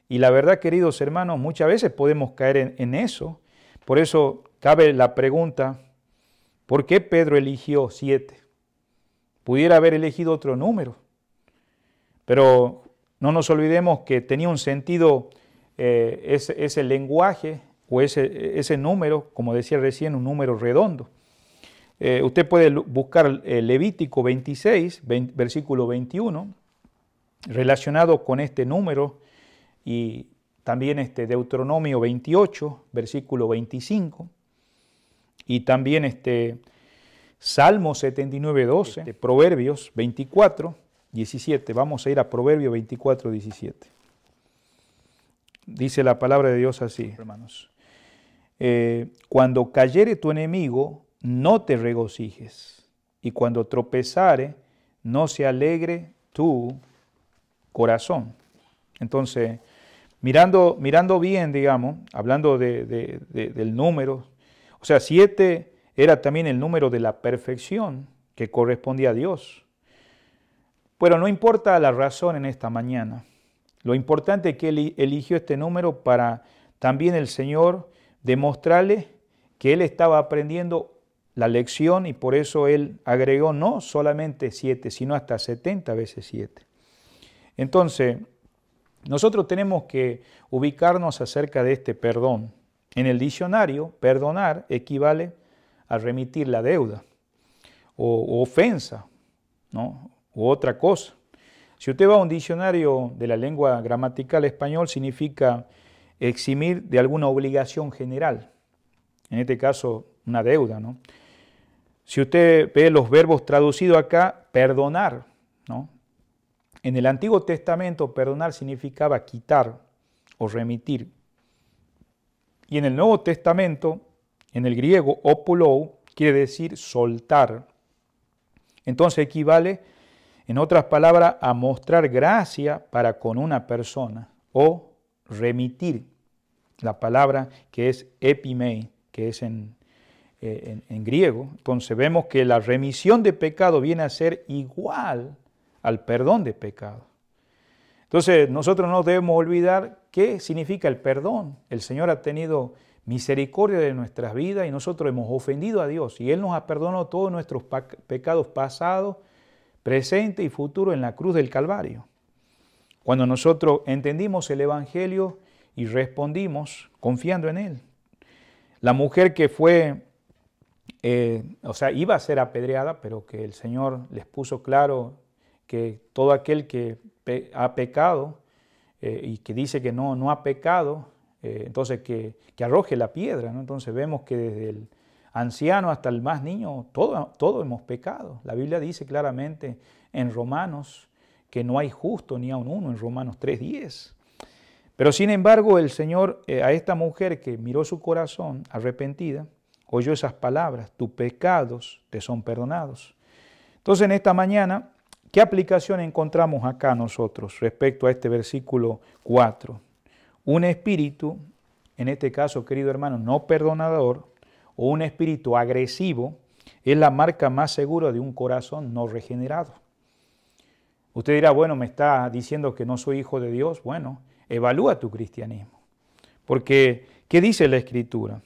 Y la verdad, queridos hermanos, muchas veces podemos caer en eso. Por eso cabe la pregunta, ¿por qué Pedro eligió 7? Pudiera haber elegido otro número. Pero no nos olvidemos que tenía un sentido ese lenguaje o ese número, como decía recién, un número redondo. Usted puede buscar Levítico 26, versículo 21, relacionado con este número, y también Deuteronomio 28, versículo 25, y también Salmo 79, 12, Proverbios 24, 17. Vamos a ir a Proverbios 24, 17. Dice la palabra de Dios así, hermanos. Cuando cayere tu enemigo, no te regocijes, y cuando tropezare, no se alegre tu corazón. Entonces, mirando bien, digamos, hablando del número, o sea, 7 era también el número de la perfección que correspondía a Dios. Pero no importa la razón en esta mañana. Lo importante es que Él eligió este número para también el Señor demostrarle que Él estaba aprendiendo la lección, y por eso Él agregó no solamente 7, sino hasta 70 veces 7. Entonces, nosotros tenemos que ubicarnos acerca de este perdón. En el diccionario, perdonar equivale a remitir la deuda o ofensa, ¿no? U otra cosa. Si usted va a un diccionario de la lengua gramatical español, significa eximir de alguna obligación general. En este caso, una deuda, ¿no? Si usted ve los verbos traducidos acá, perdonar, ¿no? En el Antiguo Testamento, perdonar significaba quitar o remitir. Y en el Nuevo Testamento, en el griego, opulou, quiere decir soltar. Entonces equivale, en otras palabras, a mostrar gracia para con una persona o remitir. La palabra que es epimei, que es en griego. Entonces vemos que la remisión de pecado viene a ser igual al perdón de pecado. Entonces nosotros no debemos olvidar qué significa el perdón. El Señor ha tenido misericordia de nuestras vidas y nosotros hemos ofendido a Dios y Él nos ha perdonado todos nuestros pecados pasados, presentes y futuros en la cruz del Calvario. Cuando nosotros entendimos el Evangelio y respondimos confiando en Él. La mujer que fue, iba a ser apedreada, pero que el Señor les puso claro que todo aquel que ha pecado y que dice que no ha pecado, entonces que arroje la piedra, ¿no? Entonces vemos que desde el anciano hasta el más niño, todos hemos pecado. La Biblia dice claramente en Romanos que no hay justo ni aun uno, en Romanos 3:10. Pero sin embargo el Señor a esta mujer que miró su corazón arrepentida, oyó esas palabras, tus pecados te son perdonados. Entonces en esta mañana, ¿qué aplicación encontramos acá nosotros respecto a este versículo 4? Un espíritu, en este caso, querido hermano, no perdonador, o un espíritu agresivo, es la marca más segura de un corazón no regenerado. Usted dirá, bueno, me está diciendo que no soy hijo de Dios. Bueno, evalúa tu cristianismo. Porque, ¿qué dice la Escritura?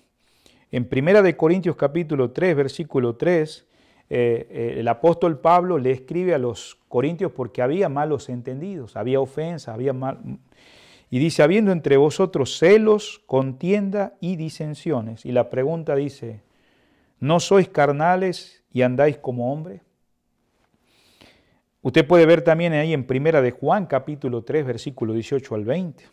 En 1 Corintios capítulo 3, versículo 3, el apóstol Pablo le escribe a los corintios porque había malos entendidos, había ofensa, había mal... Y dice, habiendo entre vosotros celos, contienda y disensiones. Y la pregunta dice, ¿no sois carnales y andáis como hombres? Usted puede ver también ahí en 1 de Juan capítulo 3, versículo 18 al 20.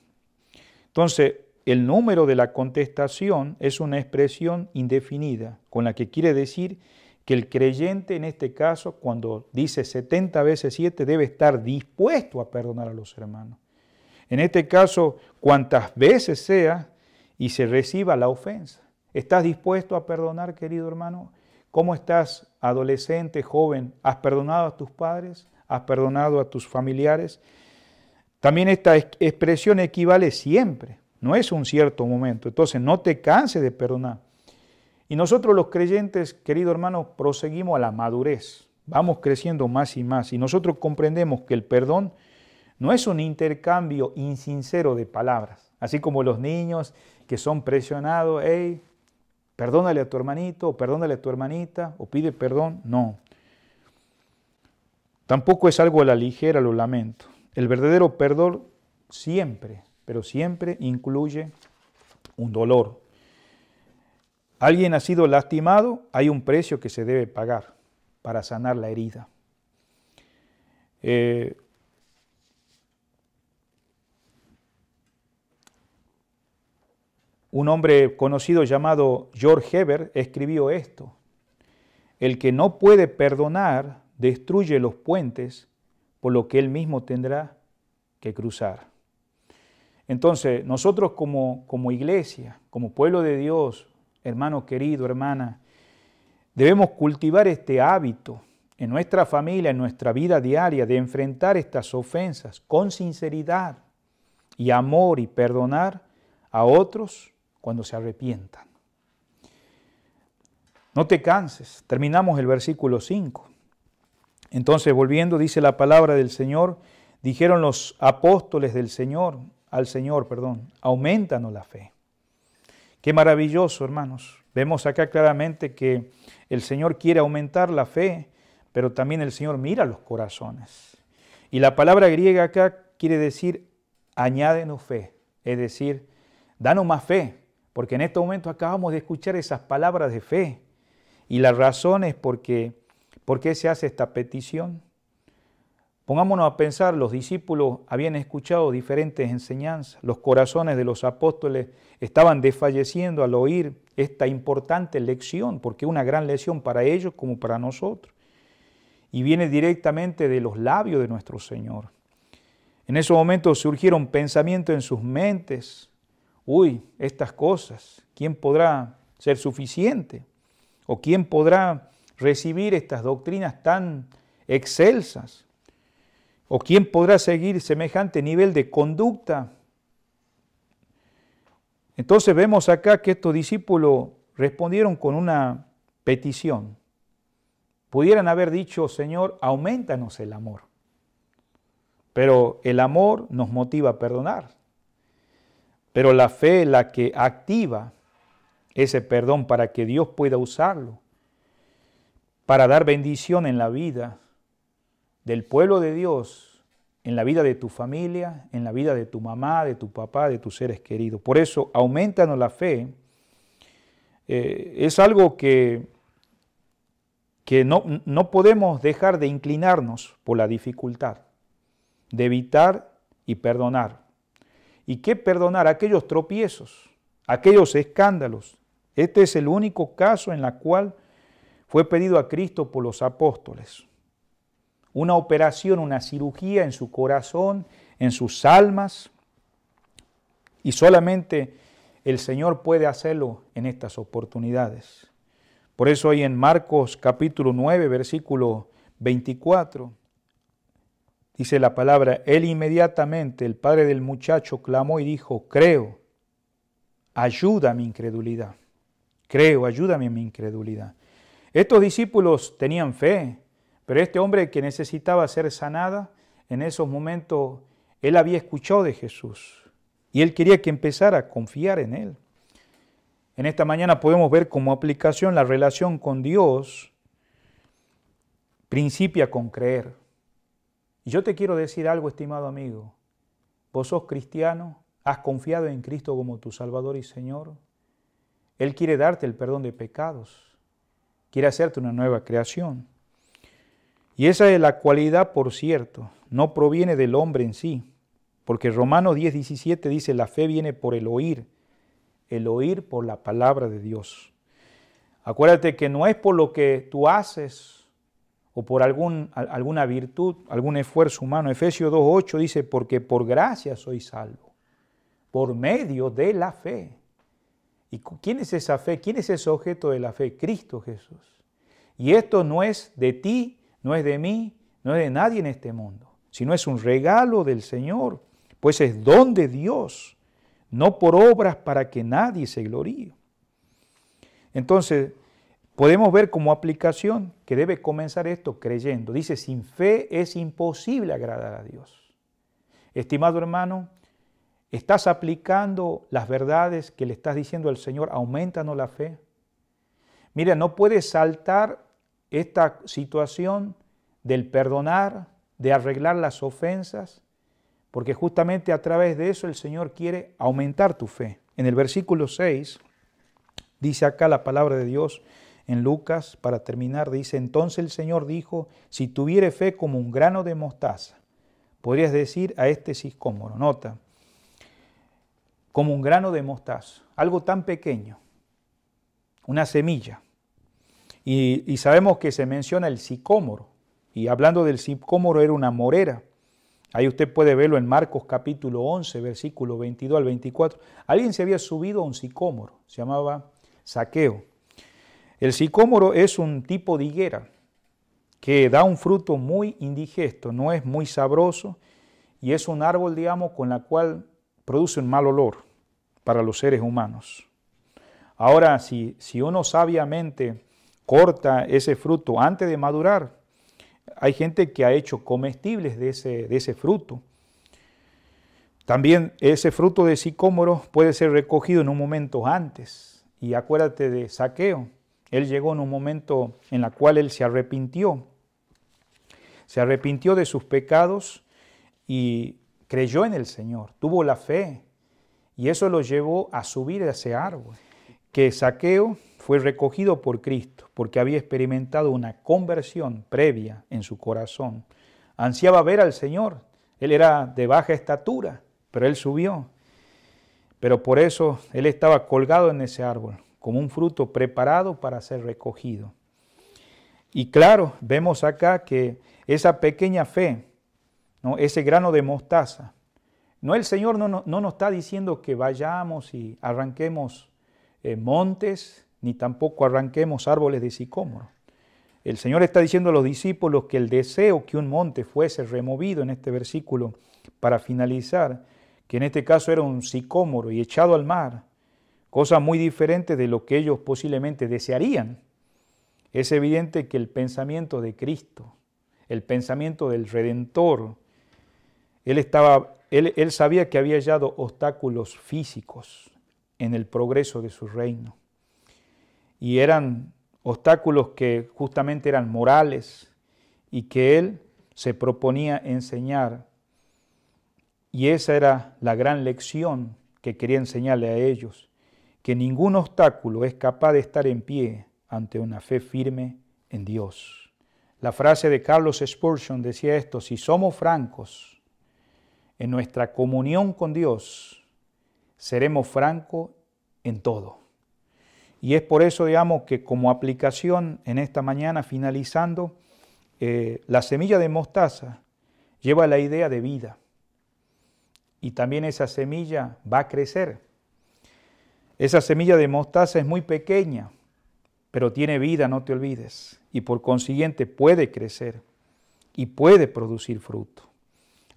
Entonces, el número de la contestación es una expresión indefinida, con la que quiere decir que el creyente en este caso, cuando dice 70 veces 7, debe estar dispuesto a perdonar a los hermanos. En este caso, cuantas veces sea y se reciba la ofensa. ¿Estás dispuesto a perdonar, querido hermano? ¿Cómo estás, adolescente, joven? ¿Has perdonado a tus padres? ¿Has perdonado a tus familiares? También esta expresión equivale siempre, no es un cierto momento. Entonces, no te canses de perdonar. Y nosotros los creyentes, querido hermano, proseguimos a la madurez. Vamos creciendo más y más. Y nosotros comprendemos que el perdón no es un intercambio insincero de palabras. Así como los niños que son presionados, hey, perdónale a tu hermanito, o perdónale a tu hermanita, o pide perdón. No. Tampoco es algo a la ligera, lo lamento. El verdadero perdón siempre, pero siempre incluye un dolor. Alguien ha sido lastimado, hay un precio que se debe pagar para sanar la herida. Un hombre conocido llamado George Heber escribió esto: el que no puede perdonar destruye los puentes por lo que él mismo tendrá que cruzar. Entonces, nosotros como iglesia, como pueblo de Dios, hermano querido, hermana, debemos cultivar este hábito en nuestra familia, en nuestra vida diaria, de enfrentar estas ofensas con sinceridad y amor y perdonar a otros cuando se arrepientan. No te canses. Terminamos el versículo 5. Entonces, volviendo, dice la palabra del Señor, dijeron los apóstoles del Señor, aumentanos la fe. Qué maravilloso, hermanos. Vemos acá claramente que el Señor quiere aumentar la fe, pero también el Señor mira los corazones. Y la palabra griega acá quiere decir, añádenos fe, es decir, danos más fe, porque en este momento acabamos de escuchar esas palabras de fe. Y la razón es ¿por qué se hace esta petición? Pongámonos a pensar, los discípulos habían escuchado diferentes enseñanzas, los corazones de los apóstoles estaban desfalleciendo al oír esta importante lección, porque es una gran lección para ellos como para nosotros. Y viene directamente de los labios de nuestro Señor. En esos momentos surgieron pensamientos en sus mentes. Uy, estas cosas, ¿quién podrá ser suficiente? ¿O quién podrá recibir estas doctrinas tan excelsas? ¿O quién podrá seguir semejante nivel de conducta? Entonces vemos acá que estos discípulos respondieron con una petición. Pudieran haber dicho, Señor, aumentanos el amor. Pero el amor nos motiva a perdonar. Pero la fe es la que activa ese perdón para que Dios pueda usarlo, para dar bendición en la vida del pueblo de Dios, en la vida de tu familia, en la vida de tu mamá, de tu papá, de tus seres queridos. Por eso, aumentanos la fe. Es algo que no podemos dejar de inclinarnos por la dificultad, de evitar y perdonar. ¿Y qué perdonar? Aquellos tropiezos, aquellos escándalos. Este es el único caso en el cual fue pedido a Cristo por los apóstoles. Una operación, una cirugía en su corazón, en sus almas, Y solamente el Señor puede hacerlo en estas oportunidades. Por eso ahí en Marcos capítulo 9, versículo 24, dice la palabra, él inmediatamente, el padre del muchacho, clamó y dijo, creo, ayuda a mi incredulidad. Creo, ayúdame a mi incredulidad. Estos discípulos tenían fe, pero este hombre que necesitaba ser sanada, en esos momentos él había escuchado de Jesús y él quería que empezara a confiar en él. En esta mañana podemos ver como aplicación la relación con Dios principia con creer. Y yo te quiero decir algo, estimado amigo. Vos sos cristiano, has confiado en Cristo como tu Salvador y Señor. Él quiere darte el perdón de pecados. Quiere hacerte una nueva creación. Y esa es la cualidad, por cierto, no proviene del hombre en sí. Porque Romanos 10:17 dice, la fe viene por el oír por la palabra de Dios. Acuérdate que no es por lo que tú haces o por alguna virtud, algún esfuerzo humano. Efesios 2:8 dice, porque por gracia soy salvo, por medio de la fe. ¿Y quién es esa fe? ¿Quién es ese objeto de la fe? Cristo Jesús. Y esto no es de ti, no es de mí, no es de nadie en este mundo, sino es un regalo del Señor, pues es don de Dios, no por obras para que nadie se gloríe. Entonces, podemos ver como aplicación que debe comenzar esto creyendo. Dice, sin fe es imposible agradar a Dios. Estimado hermano, ¿estás aplicando las verdades que le estás diciendo al Señor? ¿Aumentanos la fe? Mira, no puedes saltar esta situación del perdonar, de arreglar las ofensas, porque justamente a través de eso el Señor quiere aumentar tu fe. En el versículo 6, dice acá la palabra de Dios en Lucas, para terminar, dice, entonces el Señor dijo, si tuviere fe como un grano de mostaza, podrías decir a este sicómoro, nota, como un grano de mostaza, algo tan pequeño, una semilla. Y sabemos que se menciona el sicómoro, y hablando del sicómoro era una morera. Ahí usted puede verlo en Marcos capítulo 11, versículo 22 al 24. Alguien se había subido a un sicómoro, se llamaba Zaqueo. El sicómoro es un tipo de higuera que da un fruto muy indigesto, no es muy sabroso y es un árbol, digamos, con la cual produce un mal olor para los seres humanos. Ahora, si uno sabiamente corta ese fruto antes de madurar, hay gente que ha hecho comestibles de ese fruto. También ese fruto de sicómoro puede ser recogido en un momento antes. Y acuérdate de Zaqueo. Él llegó en un momento en el cual él se arrepintió. Se arrepintió de sus pecados y creyó en el Señor. Tuvo la fe. Y eso lo llevó a subir a ese árbol. Que Zaqueo fue recogido por Cristo porque había experimentado una conversión previa en su corazón. Ansiaba ver al Señor. Él era de baja estatura, pero él subió. Pero por eso él estaba colgado en ese árbol, como un fruto preparado para ser recogido. Y claro, vemos acá que esa pequeña fe, ¿no? Ese grano de mostaza, no, el Señor no nos está diciendo que vayamos y arranquemos montes, ni tampoco arranquemos árboles de sicómoro. El Señor está diciendo a los discípulos que el deseo que un monte fuese removido en este versículo para finalizar, que en este caso era un sicómoro y echado al mar, cosa muy diferente de lo que ellos posiblemente desearían. Es evidente que el pensamiento de Cristo, el pensamiento del Redentor, él sabía que había hallado obstáculos físicos en el progreso de su reino. Y eran obstáculos que justamente eran morales y que él se proponía enseñar. Y esa era la gran lección que quería enseñarle a ellos, que ningún obstáculo es capaz de estar en pie ante una fe firme en Dios. La frase de Carlos Spurgeon decía esto: si somos francos en nuestra comunión con Dios, seremos francos en todo. Y es por eso, digamos, que como aplicación en esta mañana, finalizando, la semilla de mostaza lleva la idea de vida. y también esa semilla va a crecer. Esa semilla de mostaza es muy pequeña, pero tiene vida, no te olvides, y por consiguiente puede crecer y puede producir fruto.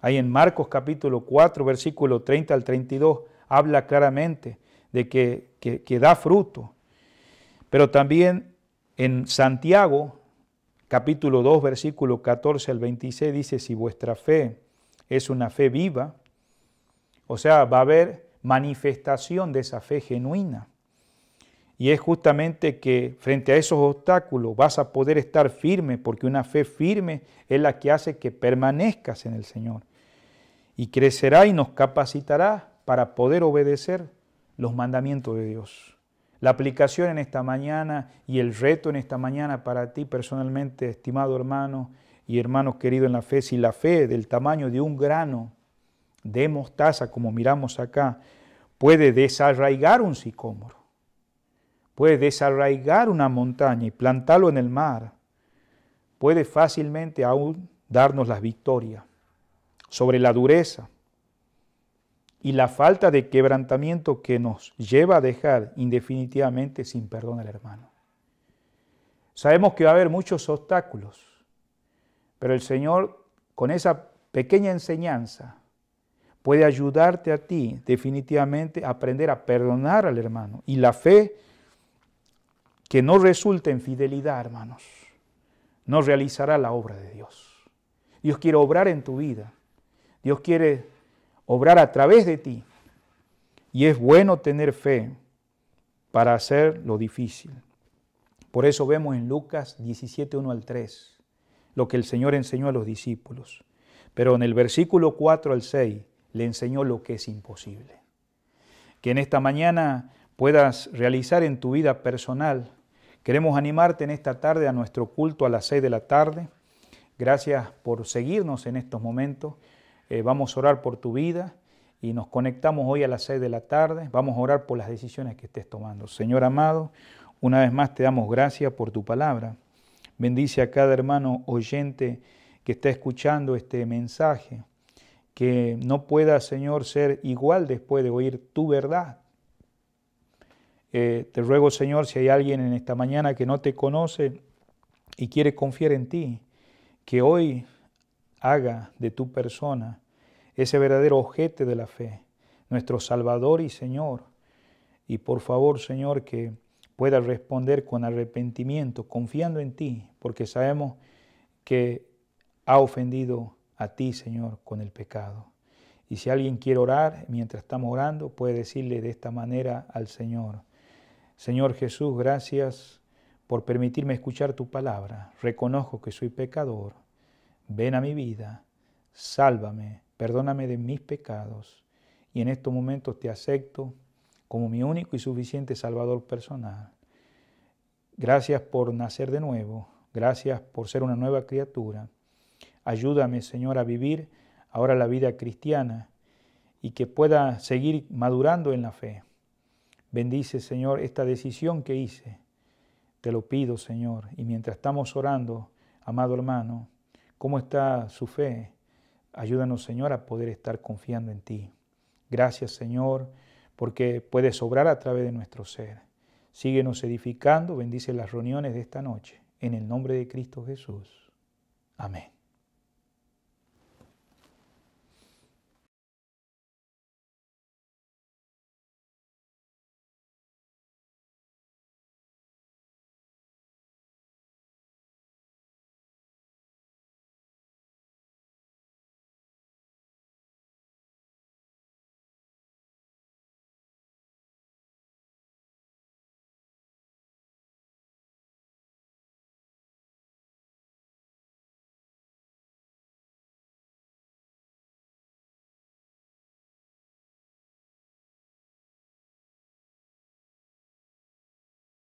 Ahí en Marcos capítulo 4, versículo 30 al 32, habla claramente de que da fruto. Pero también en Santiago capítulo 2, versículo 14 al 26, dice, si vuestra fe es una fe viva, o sea, va a haber manifestación de esa fe genuina. Y es justamente que frente a esos obstáculos vas a poder estar firme, porque una fe firme es la que hace que permanezcas en el Señor. Y crecerá y nos capacitará para poder obedecer los mandamientos de Dios. La aplicación en esta mañana y el reto en esta mañana para ti personalmente, estimado hermano y hermanos queridos en la fe, si la fe del tamaño de un grano de mostaza, como miramos acá, puede desarraigar un sicómoro, puede desarraigar una montaña y plantarlo en el mar, puede fácilmente aún darnos la victoria sobre la dureza y la falta de quebrantamiento que nos lleva a dejar indefinitivamente sin perdón al hermano. Sabemos que va a haber muchos obstáculos, pero el Señor, con esa pequeña enseñanza, puede ayudarte a ti definitivamente a aprender a perdonar al hermano. Y la fe que no resulta en fidelidad, hermanos, no realizará la obra de Dios. Dios quiere obrar en tu vida. Dios quiere obrar a través de ti. Y es bueno tener fe para hacer lo difícil. Por eso vemos en Lucas 17, 1 al 3, lo que el Señor enseñó a los discípulos. Pero en el versículo 4 al 6 le enseñó lo que es imposible. Que en esta mañana puedas realizar en tu vida personal. Queremos animarte en esta tarde a nuestro culto a las 6 de la tarde. Gracias por seguirnos en estos momentos. Vamos a orar por tu vida y nos conectamos hoy a las 6 de la tarde. Vamos a orar por las decisiones que estés tomando. Señor amado, una vez más te damos gracias por tu palabra. Bendice a cada hermano oyente que está escuchando este mensaje. Que no pueda, Señor, ser igual después de oír tu verdad. Te ruego, Señor, si hay alguien en esta mañana que no te conoce y quiere confiar en ti, que hoy haga de tu persona ese verdadero objeto de la fe, nuestro Salvador y Señor. Y por favor, Señor, que pueda responder con arrepentimiento, confiando en ti, porque sabemos que ha ofendido a ti, Señor, con el pecado. Y si alguien quiere orar, mientras estamos orando, puede decirle de esta manera al Señor: Señor Jesús, gracias por permitirme escuchar tu palabra. Reconozco que soy pecador. Ven a mi vida, sálvame, perdóname de mis pecados. Y en estos momentos te acepto como mi único y suficiente Salvador personal. Gracias por nacer de nuevo. Gracias por ser una nueva criatura. Ayúdame, Señor, a vivir ahora la vida cristiana y que pueda seguir madurando en la fe. Bendice, Señor, esta decisión que hice. Te lo pido, Señor. Y mientras estamos orando, amado hermano, ¿cómo está su fe? Ayúdanos, Señor, a poder estar confiando en ti. Gracias, Señor, porque puedes obrar a través de nuestro ser. Síguenos edificando. Bendice las reuniones de esta noche. En el nombre de Cristo Jesús. Amén.